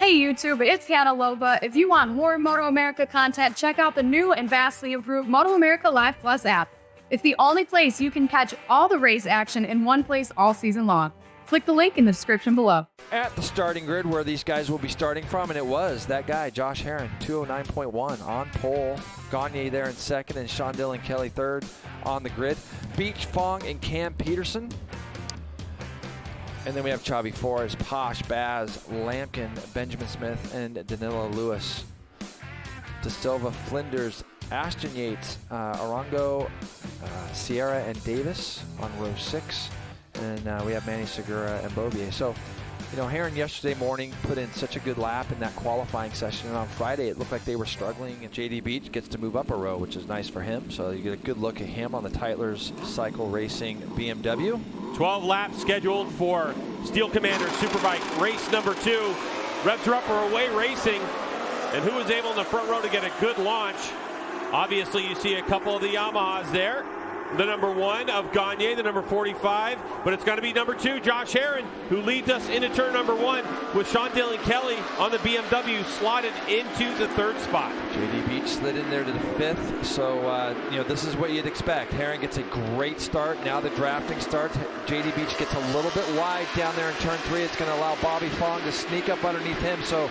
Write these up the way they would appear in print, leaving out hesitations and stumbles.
Hey YouTube, it's Hannah Loba. If you want more MotoAmerica content, check out the new and vastly improved MotoAmerica Live Plus app. It's the only place you can catch all the race action in one place all season long. Click the link in the description below. At the starting grid where these guys will be starting from, and it was that guy, Josh Herrin, 209.1 on pole. Gagne there in second, and Sean Dillon Kelly third on the grid. Beach, Fong, and Cam Peterson. And then we have Chavi Forrest, Posh, Baz, Lampkin, Benjamin Smith, and Danilo Lewis. De Silva, Flinders, Ashton Yates, Arango, Sierra, and Davis on row 6. And we have Manny Segura and Bovier. So, you know, Herrin yesterday morning put in such a good lap in that qualifying session. And on Friday, it looked like they were struggling. And JD Beach gets to move up a row, which is nice for him. So you get a good look at him on the Tytler's Cycle Racing BMW. 12 laps scheduled for Steel Commander Superbike race number 2. Revs are up or away racing. And who was able in the front row to get a good launch? Obviously, you see a couple of the Yamahas there. The number 1 of Gagne, the number 45, but it's got to be number 2, Josh Herrin, who leads us into turn number 1 with Sean Dillon Kelly on the BMW slotted into the 3rd spot. JD Beach slid in there to the 5th, so you know, this is what you'd expect. Herrin gets a great start. Now the drafting starts. JD Beach gets a little bit wide down there in turn 3. It's going to allow Bobby Fong to sneak up underneath him, so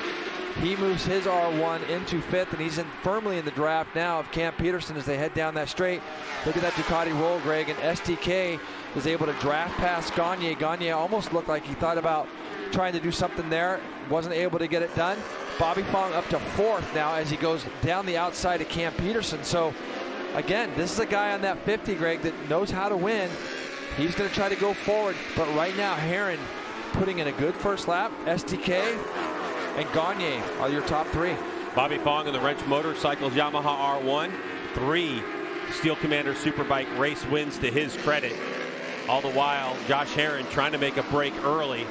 he moves his R1 into 5th, and he's firmly in the draft now of Cam Peterson as they head down that straight. Look at that Ducati roll, Greg, and STK is able to draft past Gagne. Gagne almost looked like he thought about trying to do something there, wasn't able to get it done. Bobby Fong up to 4th now as he goes down the outside of Cam Peterson. So, again, this is a guy on that 50, Greg, that knows how to win. He's going to try to go forward, but right now, Herrin putting in a good first lap. STK and Gagne are your top 3. Bobby Fong in the Wrench Motorcycles Yamaha R1. 3 Steel Commander Superbike race wins to his credit. All the while, Josh Herrin trying to make a break early.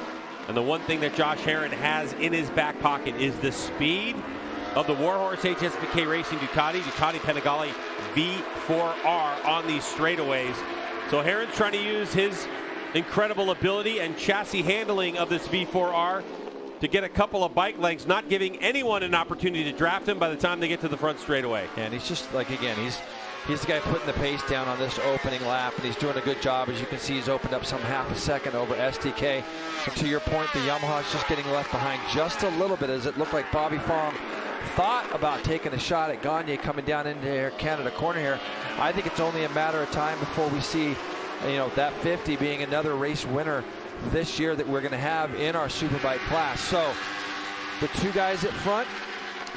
And the one thing that Josh Herrin has in his back pocket is the speed of the Warhorse HSBK Racing Ducati Panigale V4R on these straightaways. So Herrin's trying to use his incredible ability and chassis handling of this V4R to get a couple of bike lengths, not giving anyone an opportunity to draft him by the time they get to the front straightaway. And he's just like, again, he's the guy putting the pace down on this opening lap, and he's doing a good job. As you can see, he's opened up some half a second over STK. And to your point, the Yamaha's just getting left behind just a little bit, as it looked like Bobby Fong thought about taking a shot at Gagne coming down into Air Canada corner here. I think it's only a matter of time before we see, you know, that 50 being another race winner this year that we're going to have in our Superbike class. So the 2 guys at front,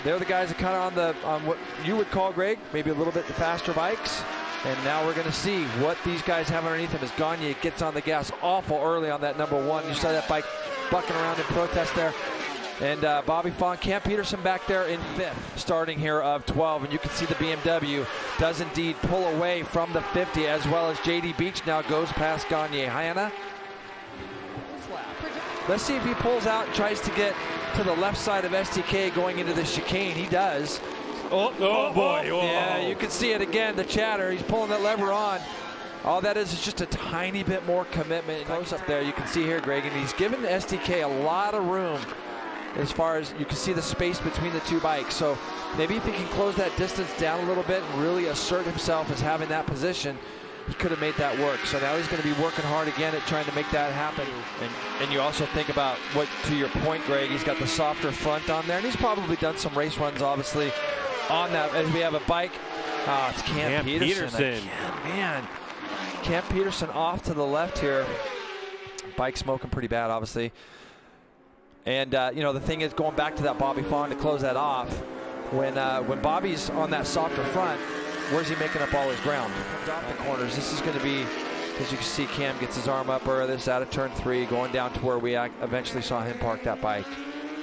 they're the guys that kind of on what you would call, Greg, maybe a little bit the faster bikes. And now we're going to see what these guys have underneath them as Gagne gets on the gas awful early on that number 1. You saw that bike bucking around in protest there. And Bobby Fong, Cam Peterson back there in 5th, starting here of 12. And you can see the BMW does indeed pull away from the 50, as well as JD Beach now goes past Gagne. Hannah? Let's see if he pulls out and tries to get to the left side of STK going into the chicane. He does. Oh boy. Oh. Yeah, you can see it again, the chatter. He's pulling that lever on. All that is just a tiny bit more commitment. Close up there, you can see here, Greg, and he's given STK a lot of room as far as you can see the space between the 2 bikes. So maybe if he can close that distance down a little bit and really assert himself as having that position, he could have made that work. So now he's going to be working hard again at trying to make that happen. And you also think about what, to your point, Greg, he's got the softer front on there, and he's probably done some race runs, obviously, on that. As we have a bike, it's Cam Peterson. Again, man, Cam Peterson off to the left here. Bike smoking pretty bad, obviously. And you know, the thing is, going back to that Bobby Fong to close that off, when Bobby's on that softer front, where's he making up all his ground? Off the corners. This is going to be, as you can see, Cam gets his arm up early. This out of turn 3, going down to where we eventually saw him park that bike.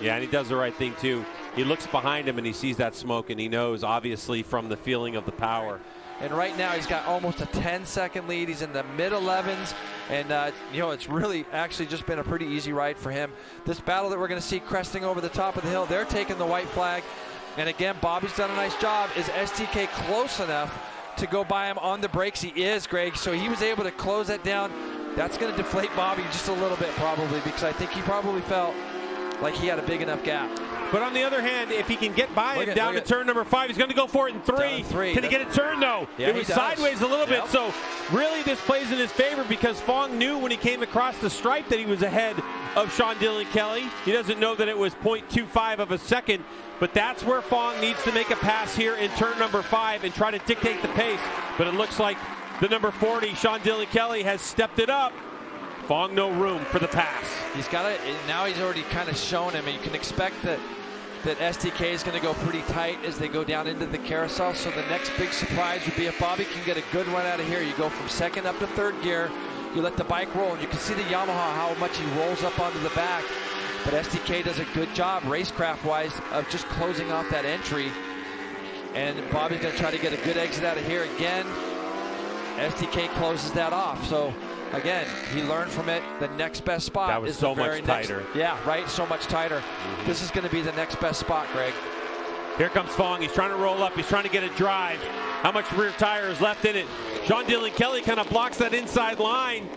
Yeah, and he does the right thing too. He looks behind him and he sees that smoke, and he knows, obviously, from the feeling of the power. And right now he's got almost a 10-second lead. He's in the mid-11s, and you know, it's really actually just been a pretty easy ride for him. This battle that we're going to see cresting over the top of the hill, they're taking the white flag. And again, Bobby's done a nice job. Is STK close enough to go by him on the brakes? He is, Greg. So he was able to close that down. That's going to deflate Bobby just a little bit probably, because I think he probably felt like he had a big enough gap. But on the other hand, if he can get by him down to turn number 5, he's going to go for it in 3. Can he get it turned, though? Yeah, it was sideways a little bit. Yep. So really this plays in his favor because Fong knew when he came across the stripe that he was ahead of Sean Dillon Kelly. He doesn't know that it was 0.25 of a second, but that's where Fong needs to make a pass here in turn number 5 and try to dictate the pace. But it looks like the number 40, Sean Dillon Kelly, has stepped it up. Fong, no room for the pass. He's got it. Now he's already kind of shown him, and you can expect that STK is going to go pretty tight as they go down into the carousel. So the next big surprise would be if Bobby can get a good run out of here. You go from second up to third gear. You let the bike roll, and you can see the Yamaha, how much he rolls up onto the back. But STK does a good job, racecraft-wise, of just closing off that entry. And Bobby's going to try to get a good exit out of here again. STK closes that off. So again, he learned from it. The next best spot that was is so the very much tighter. Yeah, right. So much tighter. This is going to be the next best spot, Greg. Here comes Fong. He's trying to roll up. He's trying to get a drive. How much rear tire is left in it? Sean Dillon Kelly kind of blocks that inside line.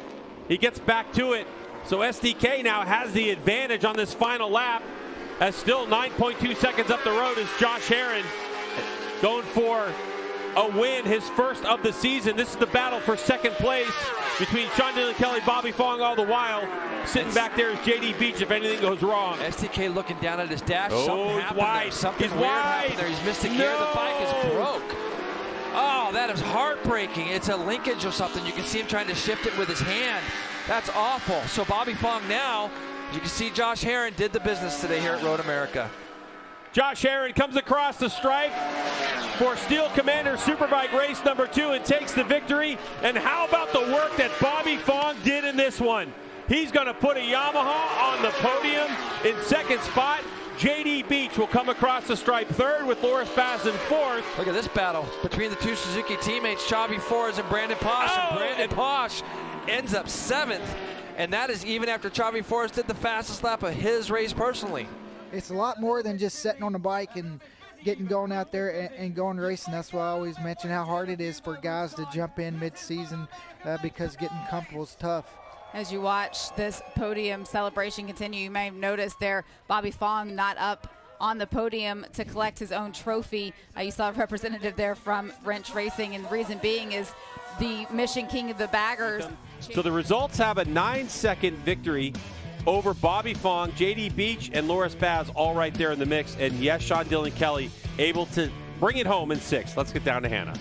He gets back to it. So SDK now has the advantage on this final lap. As still 9.2 seconds up the road is Josh Herron going for a win, his first of the season. This is the battle for second place between Sean Dillon Kelly, Bobby Fong, all the while. Sitting back there is JD Beach if anything goes wrong. STK looking down at his dash. Oh, Something he's happened wide. there. Something He's weird wide. happened there. He's missed a gear. The bike is broke. Oh, that is heartbreaking. It's a linkage or something. You can see him trying to shift it with his hand. That's awful. So Bobby Fong now, you can see Josh Herron did the business today here at Road America. Josh Herron comes across the stripe for Steel Commander Superbike race number 2 and takes the victory. And how about the work that Bobby Fong did in this one? He's going to put a Yamaha on the podium in second spot. JD Beach will come across the stripe third with Loris Bass in fourth. Look at this battle between the two Suzuki teammates, Chavi Forres and Brandon Posh. And Brandon Posh ends up 7th. And that is even after Chavi Forres did the fastest lap of his race personally. It's a lot more than just sitting on the bike and getting going out there and going racing. That's why I always mention how hard it is for guys to jump in mid-season because getting comfortable is tough. As you watch this podium celebration continue, you may have noticed there Bobby Fong not up on the podium to collect his own trophy. You saw a representative there from Wrench Racing, and the reason being is the Mission King of the Baggers. So the results have a 9-second victory over Bobby Fong, JD Beach, and Loris Baz all right there in the mix. And yes, Sean Dillon Kelly able to bring it home in 6th. Let's get down to Hannah.